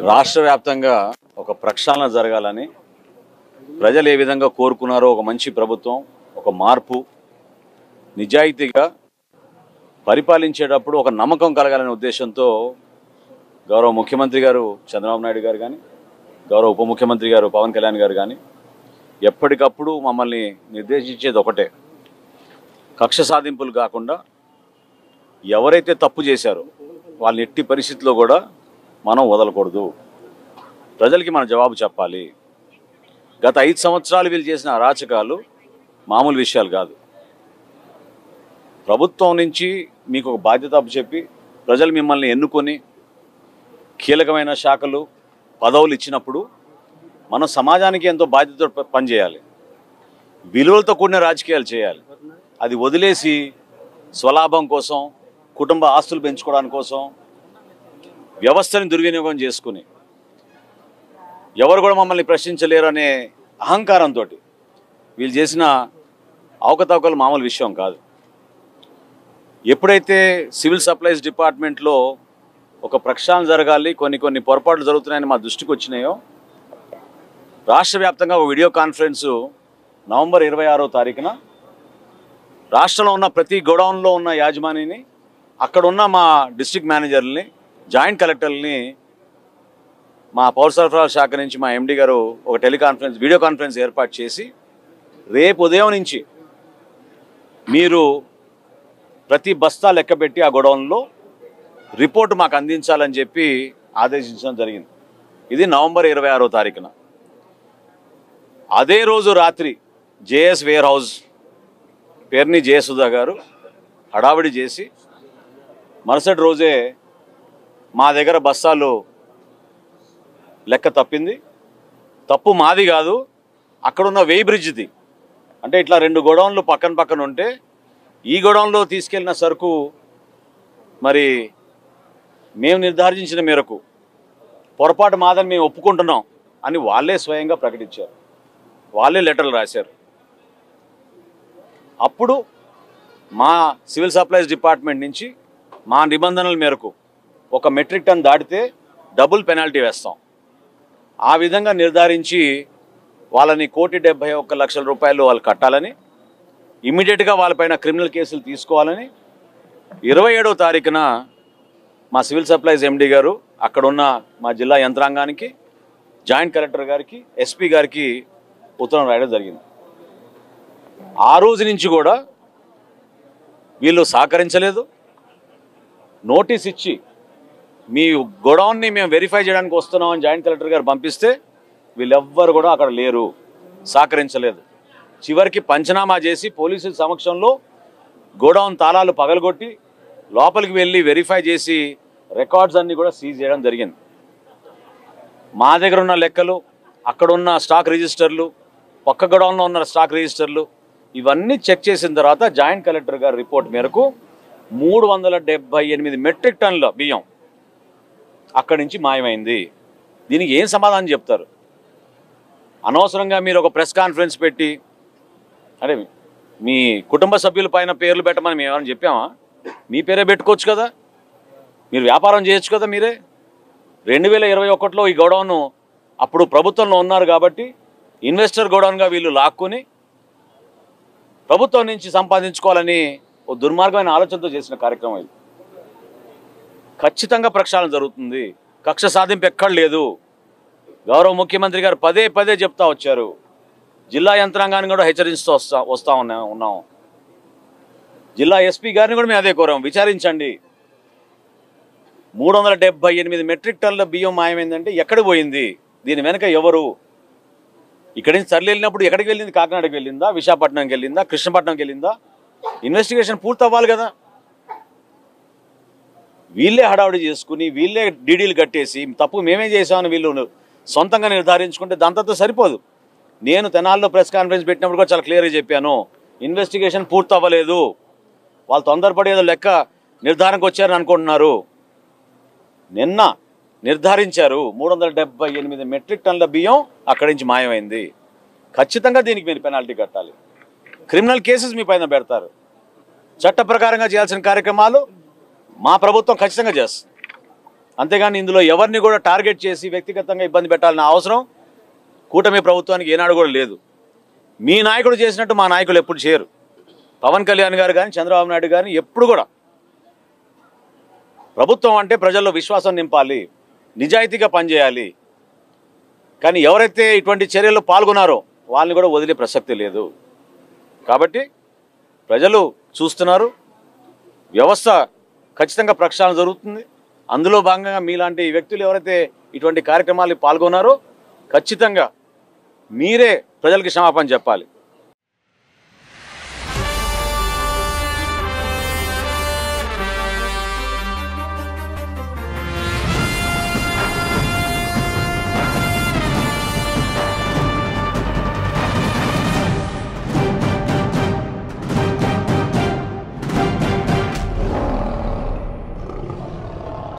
రాష్ట్ర వ్యాప్తంగా ఒక ప్రక్షాళన జరగాలని ప్రజలు ఏ విధంగా కోరుకున్నారో ఒక మంచి ప్రభుత్వం, ఒక మార్పు, నిజాయితీగా పరిపాలించేటప్పుడు ఒక నమ్మకం కలగాలనే ఉద్దేశంతో గౌరవ ముఖ్యమంత్రి గారు చంద్రబాబు నాయుడు గారు కానీ, గౌరవ ఉప ముఖ్యమంత్రి గారు పవన్ కళ్యాణ్ గారు కానీ ఎప్పటికప్పుడు మమ్మల్ని నిర్దేశించేది ఒకటే, కక్ష సాధింపులు కాకుండా ఎవరైతే తప్పు చేశారో వాళ్ళని ఎట్టి పరిస్థితుల్లో కూడా మనం వదలకూడదు, ప్రజలకి మనం జవాబు చెప్పాలి. గత 5 సంవత్సరాలు వీళ్ళు చేసిన అరాచకాలు మామూలు విషయాలు కాదు. ప్రభుత్వం నుంచి మీకు ఒక బాధ్యత చెప్పి ప్రజలు మిమ్మల్ని ఎన్నుకొని కీలకమైన శాఖలు పదవులు ఇచ్చినప్పుడు మనం సమాజానికి ఎంతో బాధ్యతతో పనిచేయాలి, విలువలతో కూడిన రాజకీయాలు చేయాలి. అది వదిలేసి స్వలాభం కోసం, కుటుంబ ఆస్తులు పెంచుకోవడానికి కోసం వ్యవస్థని దుర్వినియోగం చేసుకుని ఎవరు కూడా మమ్మల్ని ప్రశ్నించలేరు అనే అహంకారంతో వీళ్ళు చేసిన అవకతవకలు మామూలు విషయం కాదు. ఎప్పుడైతే సివిల్ సప్లైస్ డిపార్ట్మెంట్లో ఒక ప్రక్షాళన జరగాలి, కొన్ని పొరపాట్లు జరుగుతున్నాయని మా దృష్టికి వచ్చినాయో రాష్ట్ర వ్యాప్తంగా ఒక వీడియో కాన్ఫరెన్సు నవంబర్ 26వ తారీఖున రాష్ట్రంలో ఉన్న ప్రతి గోడౌన్లో ఉన్న యాజమానిని, అక్కడ ఉన్న మా డిస్ట్రిక్ట్ మేనేజర్లని, జాయింట్ కలెక్టర్లని మా పౌర సరఫరాల శాఖ నుంచి మా ఎండి గారు ఒక వీడియో కాన్ఫరెన్స్ ఏర్పాటు చేసి రేపు ఉదయం నుంచి మీరు ప్రతి బస్తా లెక్కబెట్టి ఆ గోడౌన్లో రిపోర్టు మాకు అందించాలని చెప్పి ఆదేశించడం జరిగింది. ఇది నవంబర్ 26వ తారీఖున. అదే రోజు రాత్రి జేఎస్ వేర్ హౌస్ పేరుని జయసుధా గారు హడావిడి చేసి మరుసటి రోజే మా దగ్గర బస్తాలు లెక్క తప్పింది, తప్పు మాది కాదు, అక్కడున్న వేయి బ్రిడ్జ్ది. అంటే ఇట్లా 2 గోడౌన్లు పక్కన పక్కన ఉంటే ఈ గోడౌన్లో తీసుకెళ్లిన సరుకు మరి మేము నిర్ధారించిన మేరకు పొరపాటు మాదని మేము ఒప్పుకుంటున్నాం అని వాళ్ళే స్వయంగా ప్రకటించారు, వాళ్ళే లెటర్లు రాశారు. అప్పుడు మా సివిల్ సప్లైస్ డిపార్ట్మెంట్ నుంచి మా నిబంధనల మేరకు 1 మెట్రిక్ టన్ దాటితే డబుల్ పెనాల్టీ వేస్తాం. ఆ విధంగా నిర్ధారించి వాళ్ళని 1,71,00,000 రూపాయలు వాళ్ళు కట్టాలని, ఇమ్మీడియట్గా వాళ్ళపైన క్రిమినల్ కేసులు తీసుకోవాలని 27వ తారీఖున మా సివిల్ సప్లైస్ ఎండి గారు అక్కడున్న మా జిల్లా యంత్రాంగానికి, జాయింట్ కలెక్టర్ గారికి, ఎస్పీ గారికి ఉత్తరం రాయడం జరిగింది. ఆ రోజు నుంచి కూడా వీళ్ళు సహకరించలేదు. నోటీస్ ఇచ్చి మీ గోడౌన్ని మేము వెరిఫై చేయడానికి వస్తున్నామని జాయింట్ కలెక్టర్ గారు పంపిస్తే వీళ్ళెవ్వరు కూడా అక్కడ లేరు, సహకరించలేదు. చివరికి పంచనామా చేసి పోలీసుల సమక్షంలో గోడౌన్ తాళాలు పగలగొట్టి లోపలికి వెళ్ళి వెరిఫై చేసి రికార్డ్స్ అన్నీ కూడా సీజ్ చేయడం జరిగింది. మా దగ్గర ఉన్న లెక్కలు, అక్కడున్న స్టాక్ రిజిస్టర్లు, పక్క గోడౌన్లో ఉన్న స్టాక్ రిజిస్టర్లు ఇవన్నీ చెక్ చేసిన తర్వాత జాయింట్ కలెక్టర్ గారి రిపోర్ట్ మేరకు 378 మెట్రిక్ టన్నుల బియ్యం అక్కడి నుంచి మాయమైంది. దీనికి ఏం సమాధానం చెప్తారు? అనవసరంగా మీరు ఒక ప్రెస్ కాన్ఫరెన్స్ పెట్టి, అంటే మీ కుటుంబ సభ్యుల పైన పేర్లు పెట్టమని మేము ఏమైనా చెప్పామా? మీ పేరే పెట్టుకోవచ్చు కదా, మీరు వ్యాపారం చేయొచ్చు కదా. మీరే 2021లో ఈ గోడౌన్ అప్పుడు ప్రభుత్వంలో ఉన్నారు కాబట్టి ఇన్వెస్టర్ గోడౌన్గా వీళ్ళు లాక్కుని ప్రభుత్వం నుంచి సంపాదించుకోవాలని ఓ దుర్మార్గమైన ఆలోచనతో చేసిన కార్యక్రమం ఇది. ఖచ్చితంగా ప్రక్షాళన జరుగుతుంది, కక్ష సాధింపు ఎక్కడ లేదు. గౌరవ ముఖ్యమంత్రి గారు పదే పదే చెప్తా వచ్చారు, జిల్లా యంత్రాంగాన్ని కూడా హెచ్చరిస్తూ వస్తా ఉన్నాం. జిల్లా ఎస్పీ గారిని కూడా మేము అదే కోరాం, విచారించండి. 378 మెట్రిక్ టన్నుల బియ్యం మాయమైందంటే ఎక్కడికి పోయింది? దీని వెనక ఎవరు? ఇక్కడి నుంచి సర్లు వెళ్ళినప్పుడు ఎక్కడికి వెళ్ళింది? కాకినాడకి వెళ్ళిందా, విశాఖపట్నంకి వెళ్ళిందా, కృష్ణపట్నంకి వెళ్ళిందా? ఇన్వెస్టిగేషన్ పూర్తి అవ్వాలి కదా. వీళ్ళే హడావుడి చేసుకుని వీళ్ళే డీడీలు కట్టేసి తప్పు మేమే చేసామని వీళ్ళు సొంతంగా నిర్ధారించుకుంటే దాంతో సరిపోదు. నేను తెనాల్లో ప్రెస్ కాన్ఫరెన్స్ పెట్టినప్పుడు కూడా చాలా క్లియర్గా చెప్పాను, ఇన్వెస్టిగేషన్ పూర్తి అవ్వలేదు, వాళ్ళు తొందరపడి ఏదో లెక్క నిర్ధారణకు వచ్చారని అనుకుంటున్నారు. నిన్న నిర్ధారించారు 378 మెట్రిక్ టన్నుల బియ్యం అక్కడి నుంచి మాయమైంది. ఖచ్చితంగా దీనికి మీరు పెనాల్టీ కట్టాలి, క్రిమినల్ కేసెస్ మీ పైన పెడతారు. చట్ట ప్రకారంగా చేయాల్సిన కార్యక్రమాలు మా ప్రభుత్వం ఖచ్చితంగా చేస్తుంది. అంతేగాని ఇందులో ఎవరిని కూడా టార్గెట్ చేసి వ్యక్తిగతంగా ఇబ్బంది పెట్టాలన్న అవసరం కూటమి ప్రభుత్వానికి ఏనాడు కూడా లేదు. మీ నాయకుడు చేసినట్టు మా నాయకులు ఎప్పుడు చేయరు. పవన్ కళ్యాణ్ గారు కానీ చంద్రబాబు నాయుడు కానీ ఎప్పుడు కూడా ప్రభుత్వం అంటే ప్రజల్లో విశ్వాసం నింపాలి, నిజాయితీగా పనిచేయాలి. కానీ ఎవరైతే ఇటువంటి చర్యల్లో పాల్గొన్నారో వాళ్ళని కూడా వదిలే ప్రసక్తి లేదు. కాబట్టి ప్రజలు చూస్తున్నారు, వ్యవస్థ ఖచ్చితంగా ప్రక్షాళన జరుగుతుంది. అందులో భాగంగా మీలాంటి వ్యక్తులు ఎవరైతే ఇటువంటి కార్యక్రమాలు పాల్గొన్నారో ఖచ్చితంగా మీరే ప్రజలకి క్షమాపణ చెప్పాలి.